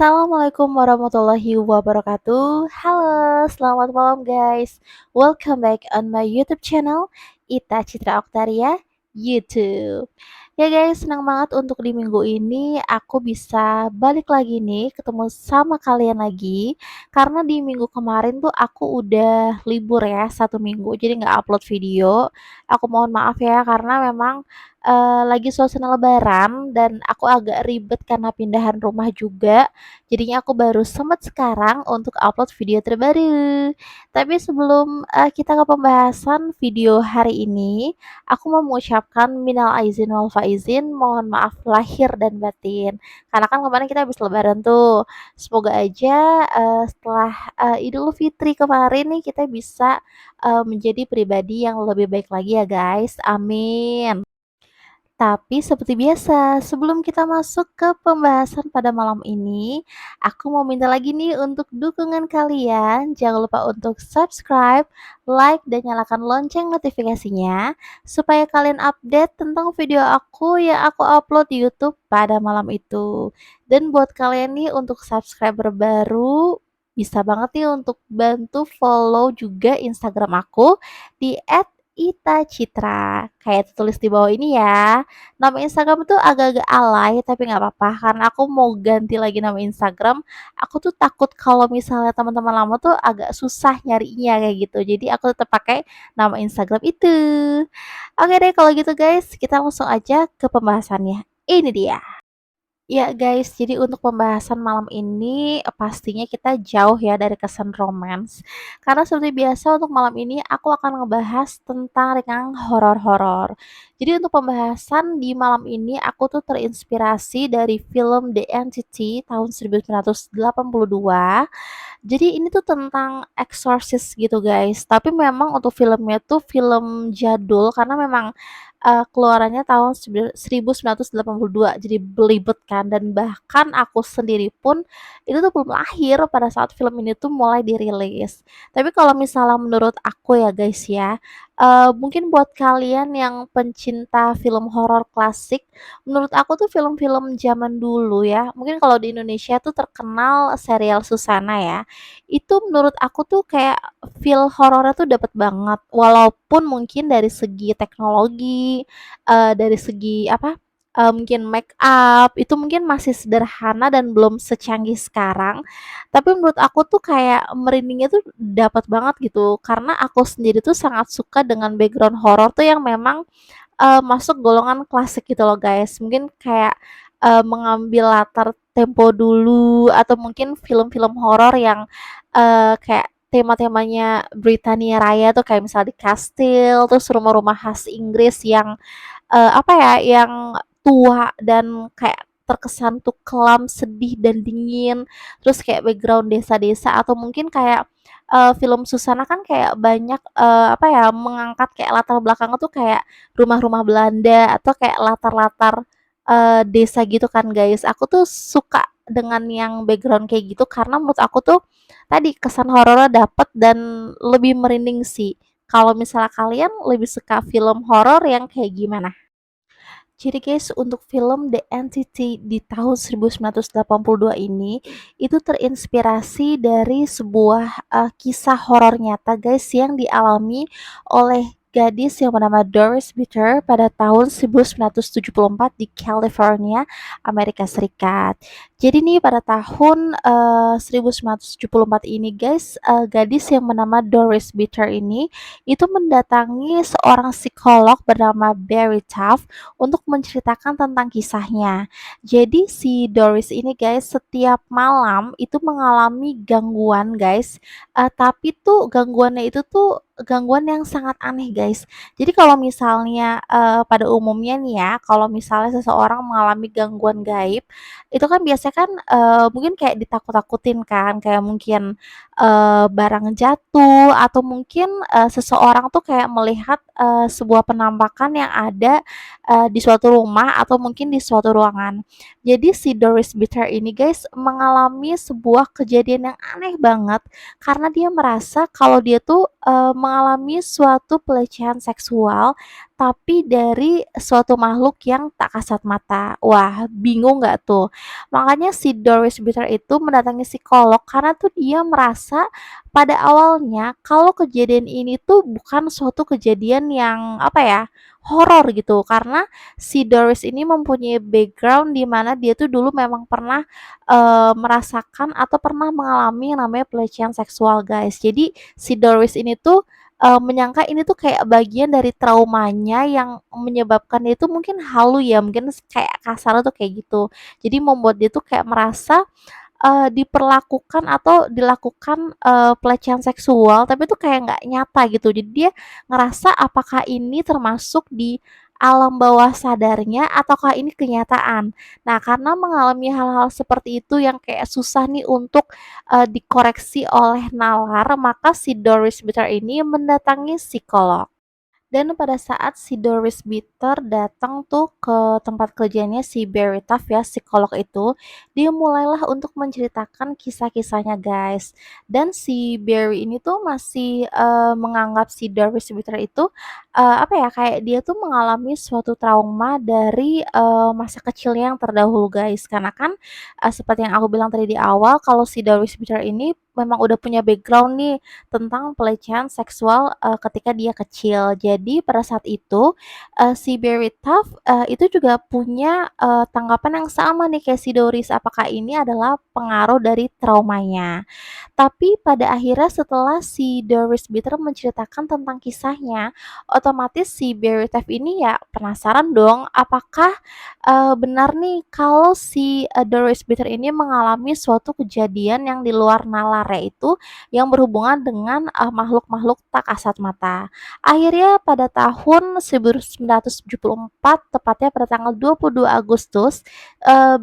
Assalamualaikum warahmatullahi wabarakatuh. Halo, selamat malam guys. Welcome back on my YouTube channel Ita Citra Oktaria YouTube. Ya guys, senang banget untuk di minggu ini aku bisa balik lagi nih ketemu sama kalian lagi. Karena di minggu kemarin tuh aku udah libur ya 1 minggu, jadi nggak upload video. Aku mohon maaf ya karena memang lagi suasana lebaran dan aku agak ribet karena pindahan rumah juga. Jadinya aku baru sempat sekarang untuk upload video terbaru. Tapi sebelum kita ke pembahasan video hari ini, aku mau mengucapkan minal aizin wal faizin, mohon maaf lahir dan batin. Karena kan kemarin kita habis lebaran tuh. Semoga aja setelah Idul Fitri kemarin nih kita bisa menjadi pribadi yang lebih baik lagi ya guys. Amin. Tapi seperti biasa, sebelum kita masuk ke pembahasan pada malam ini, aku mau minta lagi nih untuk dukungan kalian. Jangan lupa untuk subscribe, like, dan nyalakan lonceng notifikasinya supaya kalian update tentang video aku yang aku upload di YouTube pada malam itu. Dan buat kalian nih untuk subscriber baru, bisa banget nih untuk bantu follow juga Instagram aku di @itacitra. Kayak tertulis di bawah ini ya. Nama Instagram tuh agak-agak alay, tapi nggak apa-apa karena aku mau ganti lagi nama Instagram. Aku tuh takut kalau misalnya teman-teman lama tuh agak susah nyarinya kayak gitu. Jadi aku tetap pakai nama Instagram itu. Oke deh kalau gitu guys, kita langsung aja ke pembahasannya. Ini dia. Ya guys, jadi untuk pembahasan malam ini pastinya kita jauh ya dari kesan romance. Karena seperti biasa untuk malam ini aku akan ngebahas tentang ringan horor-horor. Jadi untuk pembahasan di malam ini aku tuh terinspirasi dari film The Entity tahun 1982. Jadi ini tuh tentang exorcist gitu guys. Tapi memang untuk filmnya tuh film jadul karena memang keluarannya tahun 1982, jadi belibet kan, dan bahkan aku sendiri pun itu tuh belum lahir pada saat film ini tuh mulai dirilis. Tapi kalau misalnya menurut aku ya guys ya, mungkin buat kalian yang pencinta film horor klasik, menurut aku tuh film-film zaman dulu ya, mungkin kalau di Indonesia tuh terkenal serial Susana ya, itu menurut aku tuh kayak feel horornya tuh dapat banget, walaupun mungkin dari segi teknologi, dari segi apa, mungkin make up itu mungkin masih sederhana dan belum secanggih sekarang, tapi menurut aku tuh kayak merindingnya tuh dapat banget gitu, karena aku sendiri tuh sangat suka dengan background horor tuh yang memang masuk golongan klasik gitu loh guys. Mungkin kayak mengambil latar tempo dulu atau mungkin film-film horor yang kayak tema-temanya Britania Raya tuh kayak misalnya di kastil, terus rumah-rumah khas Inggris yang apa ya, yang tua dan kayak terkesan tuh kelam, sedih dan dingin. Terus kayak background desa-desa atau mungkin kayak film Susana kan kayak banyak apa ya, mengangkat kayak latar belakangnya tuh kayak rumah-rumah Belanda atau kayak latar-latar desa gitu kan guys. Aku tuh suka dengan yang background kayak gitu karena menurut aku tuh tadi kesan horornya dapet dan lebih merinding sih. Kalau misalnya kalian lebih suka film horor yang kayak gimana? Jadi guys, untuk film The Entity di tahun 1982 ini, itu terinspirasi dari sebuah kisah horor nyata guys yang dialami oleh gadis yang bernama Doris Bitter pada tahun 1974 di California, Amerika Serikat. Jadi nih pada tahun 1974 ini guys, gadis yang bernama Doris Bitter ini itu mendatangi seorang psikolog bernama Barry Taft untuk menceritakan tentang kisahnya. Jadi si Doris ini guys setiap malam itu mengalami gangguan guys, tapi tuh gangguannya itu tuh gangguan yang sangat aneh guys. Jadi kalau misalnya pada umumnya nih ya, kalau misalnya seseorang mengalami gangguan gaib, itu kan biasanya kan mungkin kayak ditakut-takutin kan, kayak mungkin barang jatuh atau mungkin seseorang tuh kayak melihat sebuah penampakan yang ada di suatu rumah atau mungkin di suatu ruangan. Jadi si Doris Bitter ini guys mengalami sebuah kejadian yang aneh banget karena dia merasa kalau dia tuh mengalami suatu pelecehan seksual tapi dari suatu makhluk yang tak kasat mata. Wah, bingung nggak tuh? Makanya si Doris Bitter itu mendatangi psikolog karena tuh dia merasa pada awalnya kalau kejadian ini tuh bukan suatu kejadian yang apa ya, horor gitu. Karena si Doris ini mempunyai background di mana dia tuh dulu memang pernah merasakan atau pernah mengalami yang namanya pelecehan seksual, guys. Jadi si Doris ini tuh menyangka ini tuh kayak bagian dari traumanya yang menyebabkan dia tuh mungkin halu ya, mungkin kayak kasarnya tuh kayak gitu. Jadi membuat dia tuh kayak merasa diperlakukan atau dilakukan pelecehan seksual, tapi itu kayak nggak nyata gitu. Jadi dia ngerasa apakah ini termasuk di alam bawah sadarnya ataukah ini kenyataan. Nah, karena mengalami hal-hal seperti itu yang kayak susah nih untuk dikoreksi oleh nalar, maka si Doris Bitter ini mendatangi psikolog. Dan pada saat si Doris Bitter datang tuh ke tempat kerjanya si Barry Taff ya, psikolog itu, dia mulailah untuk menceritakan kisah-kisahnya, guys. Dan si Barry ini tuh masih menganggap si Doris Bitter itu apa ya, kayak dia tuh mengalami suatu trauma dari masa kecilnya yang terdahulu, guys. Karena kan seperti yang aku bilang tadi di awal, kalau si Doris Bitter ini memang udah punya background nih tentang pelecehan seksual ketika dia kecil. Jadi pada saat itu si Barry Taff itu juga punya tanggapan yang sama nih kayak si Doris, apakah ini adalah pengaruh dari traumanya. Tapi pada akhirnya setelah si Doris Bitter menceritakan tentang kisahnya, otomatis si Barry Taff ini ya penasaran dong, apakah benar nih kalau si Doris Bitter ini mengalami suatu kejadian yang di luar nalarnya itu yang berhubungan dengan makhluk-makhluk tak kasat mata. Akhirnya pada tahun 1974, tepatnya pada tanggal 22 Agustus,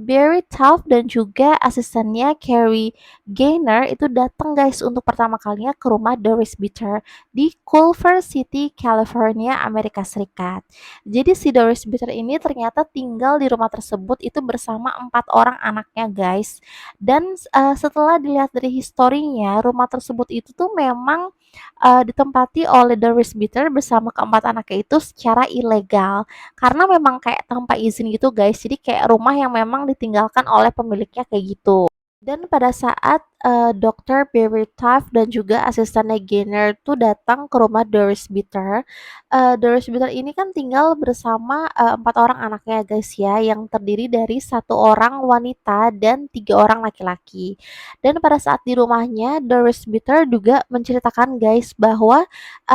Barry Taff dan juga asistennya Carrie Gaynor itu datang, guys, untuk pertama kalinya ke rumah Doris Bitter di Culver City, California, Amerika Serikat. Jadi si Doris Bitter ini ternyata tinggal di rumah tersebut itu bersama 4 orang anaknya, guys. Dan setelah dilihat dari historinya, rumah tersebut itu tuh memang ditempati oleh Doris Bitter bersama keempat anaknya itu secara ilegal. Karena memang kayak tanpa izin gitu, guys. Jadi kayak rumah yang memang ditinggalkan oleh pemiliknya kayak gitu. Dan pada saat Dr. Barry Taff dan juga asistennya Gaynor tuh datang ke rumah Doris Bitter. Doris Bitter ini kan tinggal bersama 4 orang anaknya, guys ya, yang terdiri dari 1 orang wanita dan 3 orang laki-laki. Dan pada saat di rumahnya, Doris Bitter juga menceritakan, guys, bahwa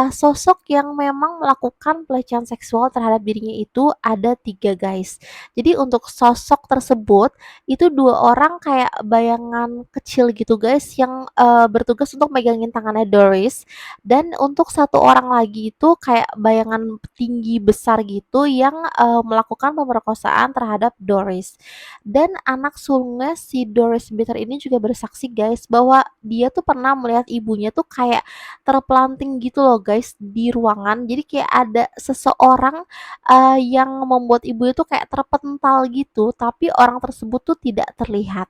sosok yang memang melakukan pelecehan seksual terhadap dirinya itu ada 3, guys. Jadi untuk sosok tersebut itu 2 orang kayak bayangan kecil gitu, guys, yang bertugas untuk megangin tangannya Doris, dan untuk 1 orang lagi itu kayak bayangan tinggi besar gitu yang melakukan pemerkosaan terhadap Doris. Dan anak sulungnya si Doris Bitter ini juga bersaksi, guys, bahwa dia tuh pernah melihat ibunya tuh kayak terpelanting gitu loh, guys, di ruangan. Jadi kayak ada seseorang yang membuat ibunya tuh kayak terpental gitu, tapi orang tersebut tuh tidak terlihat.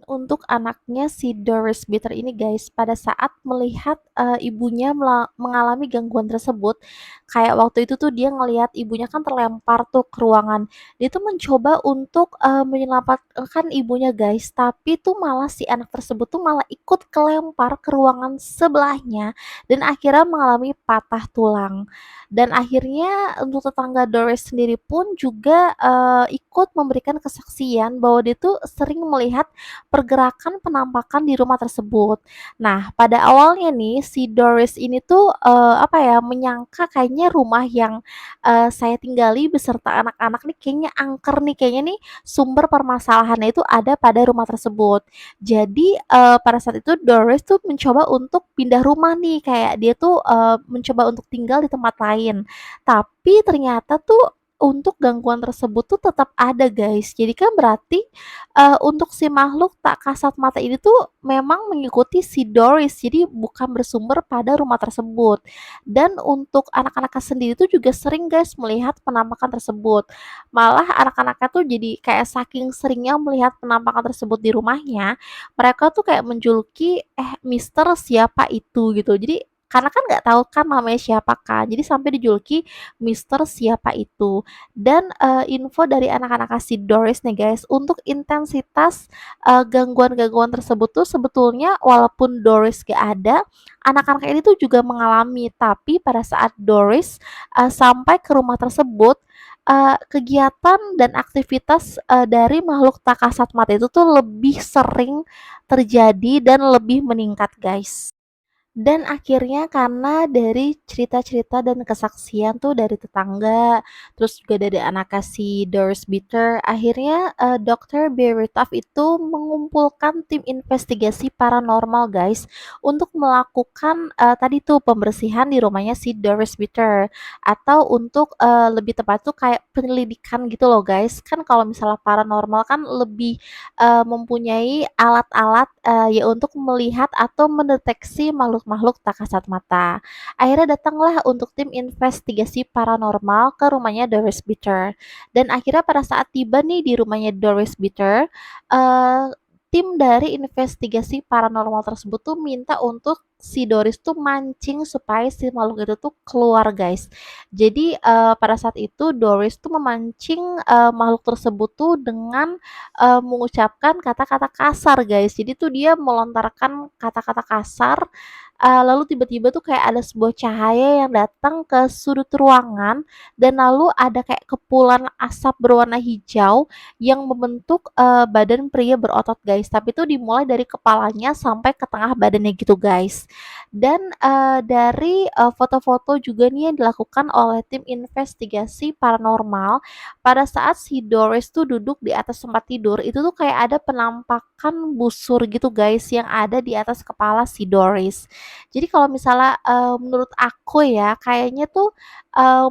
Untuk anaknya si Doris Bitter ini, guys, pada saat melihat ibunya mengalami gangguan tersebut, kayak waktu itu tuh dia ngelihat ibunya kan terlempar tuh ke ruangan. Dia tuh mencoba untuk menyelamatkan ibunya, guys, tapi tuh malah si anak tersebut tuh malah ikut kelempar ke ruangan sebelahnya dan akhirnya mengalami patah tulang. Dan akhirnya untuk tetangga Doris sendiri pun juga ikut memberikan kesaksian bahwa dia tuh sering melihat pergerakan penampakan di rumah tersebut. Nah, pada awalnya nih si Doris ini tuh apa ya, menyangka kayaknya rumah yang saya tinggali beserta anak-anak nih kayaknya angker nih, kayaknya nih sumber permasalahannya itu ada pada rumah tersebut. Jadi pada saat itu Doris tuh mencoba untuk pindah rumah nih, kayak dia tuh mencoba untuk tinggal di tempat lain. Tapi ternyata tuh untuk gangguan tersebut tuh tetap ada, guys. Jadi kan berarti untuk si makhluk tak kasat mata ini tuh memang mengikuti si Doris, jadi bukan bersumber pada rumah tersebut. Dan untuk anak-anaknya sendiri tuh juga sering, guys, melihat penampakan tersebut. Malah anak-anaknya tuh jadi kayak saking seringnya melihat penampakan tersebut di rumahnya, mereka tuh kayak menjuluki, "Eh, Mister siapa itu?" gitu. Jadi karena kan nggak tahu kan namanya siapa kan, jadi sampai dijuluki Mister Siapa Itu. Dan info dari anak-anak si Doris nih guys, untuk intensitas gangguan-gangguan tersebut tuh sebetulnya walaupun Doris gak ada, anak-anak ini tuh juga mengalami. Tapi pada saat Doris sampai ke rumah tersebut, kegiatan dan aktivitas dari makhluk tak kasat mata itu tuh lebih sering terjadi dan lebih meningkat guys. Dan akhirnya karena dari cerita-cerita dan kesaksian tuh dari tetangga, terus juga dari anak si Doris Bitter, akhirnya Dr. Barry Taff itu mengumpulkan tim investigasi paranormal guys untuk melakukan tadi tuh pembersihan di rumahnya si Doris Bitter, atau untuk lebih tepat tuh kayak penyelidikan gitu loh guys. Kan kalau misalnya paranormal kan lebih mempunyai alat-alat ya untuk melihat atau mendeteksi makhluk-makhluk tak kasat mata. Akhirnya datanglah untuk tim investigasi paranormal ke rumahnya Doris Bitter. Dan akhirnya pada saat tiba nih di rumahnya Doris Bitter, eh, tim dari investigasi paranormal tersebut tuh minta untuk si Doris tuh mancing supaya si makhluk itu tuh keluar guys. Jadi pada saat itu Doris tuh memancing makhluk tersebut tuh dengan mengucapkan kata-kata kasar guys. Jadi tuh dia melontarkan kata-kata kasar, lalu tiba-tiba tuh kayak ada sebuah cahaya yang datang ke sudut ruangan dan lalu ada kayak kepulan asap berwarna hijau yang membentuk, badan pria berotot guys. Tapi itu dimulai dari kepalanya sampai ke tengah badannya gitu guys. Dan, dari, foto-foto juga nih yang dilakukan oleh tim investigasi paranormal, pada saat si Doris tuh duduk di atas tempat tidur, itu tuh kayak ada penampakan busur gitu guys yang ada di atas kepala si Doris. Jadi kalau misalnya, menurut aku ya, kayaknya tuh,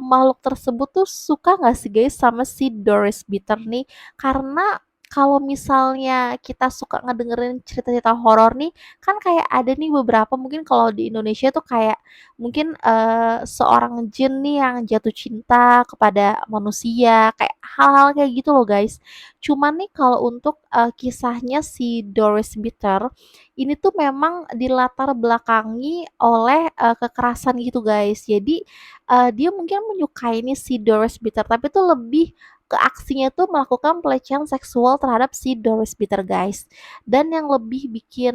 makhluk tersebut tuh suka nggak sih guys sama si Doris Bitter nih, karena kalau misalnya kita suka ngedengerin cerita-cerita horor nih, kan kayak ada nih beberapa mungkin kalau di Indonesia tuh kayak mungkin, seorang jin nih yang jatuh cinta kepada manusia, kayak hal-hal kayak gitu loh guys. Cuman nih kalau untuk, kisahnya si Doris Bitter, ini tuh memang dilatar belakangi oleh, kekerasan gitu guys. Jadi, dia mungkin menyukai nih si Doris Bitter, tapi tuh lebih ke aksinya tuh melakukan pelecehan seksual terhadap si Doris Bitter guys. Dan yang lebih bikin,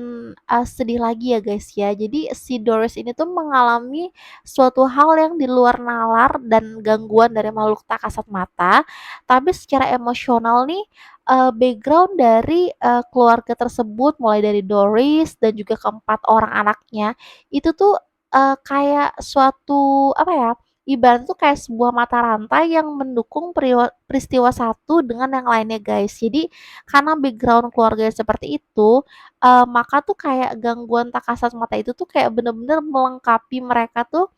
sedih lagi ya guys ya, jadi si Doris ini tuh mengalami suatu hal yang di luar nalar dan gangguan dari makhluk tak kasat mata, tapi secara emosional nih, background dari, keluarga tersebut mulai dari Doris dan juga keempat orang anaknya, itu tuh, kayak suatu apa ya, ibaratnya tuh kayak sebuah mata rantai yang mendukung peristiwa satu dengan yang lainnya guys. Jadi karena background keluarganya seperti itu, maka tuh kayak gangguan tak kasat mata itu tuh kayak bener-bener melengkapi mereka tuh,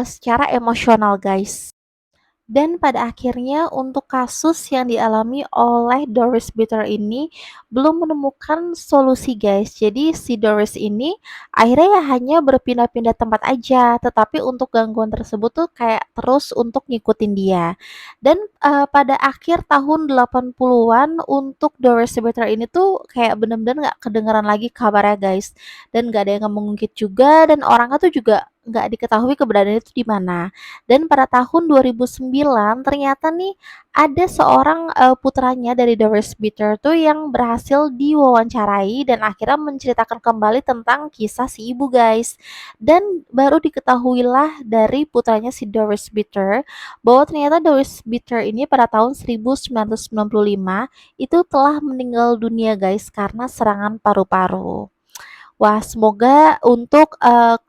secara emosional guys. Dan pada akhirnya untuk kasus yang dialami oleh Doris Bitter ini belum menemukan solusi guys. Jadi si Doris ini akhirnya ya hanya berpindah-pindah tempat aja, tetapi untuk gangguan tersebut tuh kayak terus untuk ngikutin dia. Dan pada akhir tahun 80-an untuk Doris Bitter ini tuh kayak bener-bener nggak kedengeran lagi kabarnya guys. Dan nggak ada yang mengungkit juga dan orangnya tuh juga nggak diketahui keberadaannya itu di mana. Dan pada tahun 2009 ternyata nih ada seorang, putranya dari Doris Bitter tuh yang berhasil diwawancarai dan akhirnya menceritakan kembali tentang kisah si ibu guys. Dan baru diketahuilah dari putranya si Doris Bitter bahwa ternyata Doris Bitter ini pada tahun 1995 itu telah meninggal dunia guys karena serangan paru-paru. Wah, semoga untuk,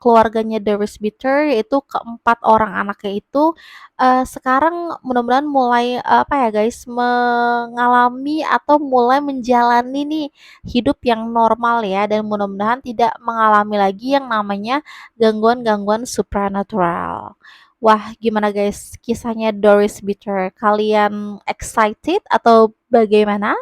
keluarganya Doris Bitter, yaitu keempat orang anaknya itu, sekarang mudah-mudahan mulai, apa ya guys, mengalami atau mulai menjalani nih hidup yang normal ya, dan mudah-mudahan tidak mengalami lagi yang namanya gangguan-gangguan supranatural. Wah, gimana guys kisahnya Doris Bitter? Kalian excited atau bagaimana?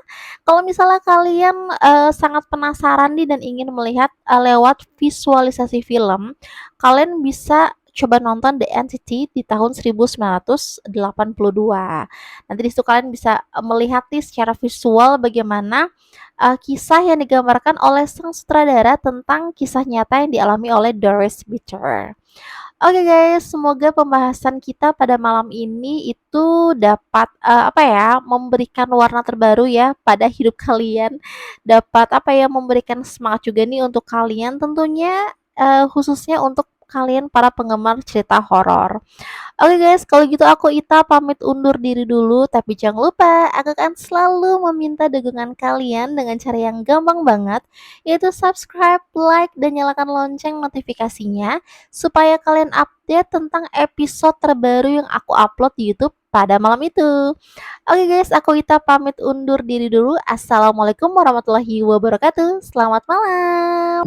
Kalau misalnya kalian, sangat penasaran nih dan ingin melihat, lewat visualisasi film, kalian bisa coba nonton The Entity di tahun 1982. Nanti di situ kalian bisa, melihat nih secara visual bagaimana, kisah yang digambarkan oleh sang sutradara tentang kisah nyata yang dialami oleh Doris Bitter. Oke guys, semoga pembahasan kita pada malam ini itu dapat apa ya, memberikan warna terbaru ya pada hidup kalian. Dapat apa ya, memberikan semangat juga nih untuk kalian tentunya khususnya untuk kalian para penggemar cerita horor. Oke guys, kalau gitu aku Ita pamit undur diri dulu, tapi jangan lupa aku akan selalu meminta dukungan kalian dengan cara yang gampang banget, yaitu subscribe, like, dan nyalakan lonceng notifikasinya supaya kalian update tentang episode terbaru yang aku upload di YouTube pada malam itu. Oke guys, aku Ita pamit undur diri dulu. Assalamualaikum warahmatullahi wabarakatuh. Selamat malam.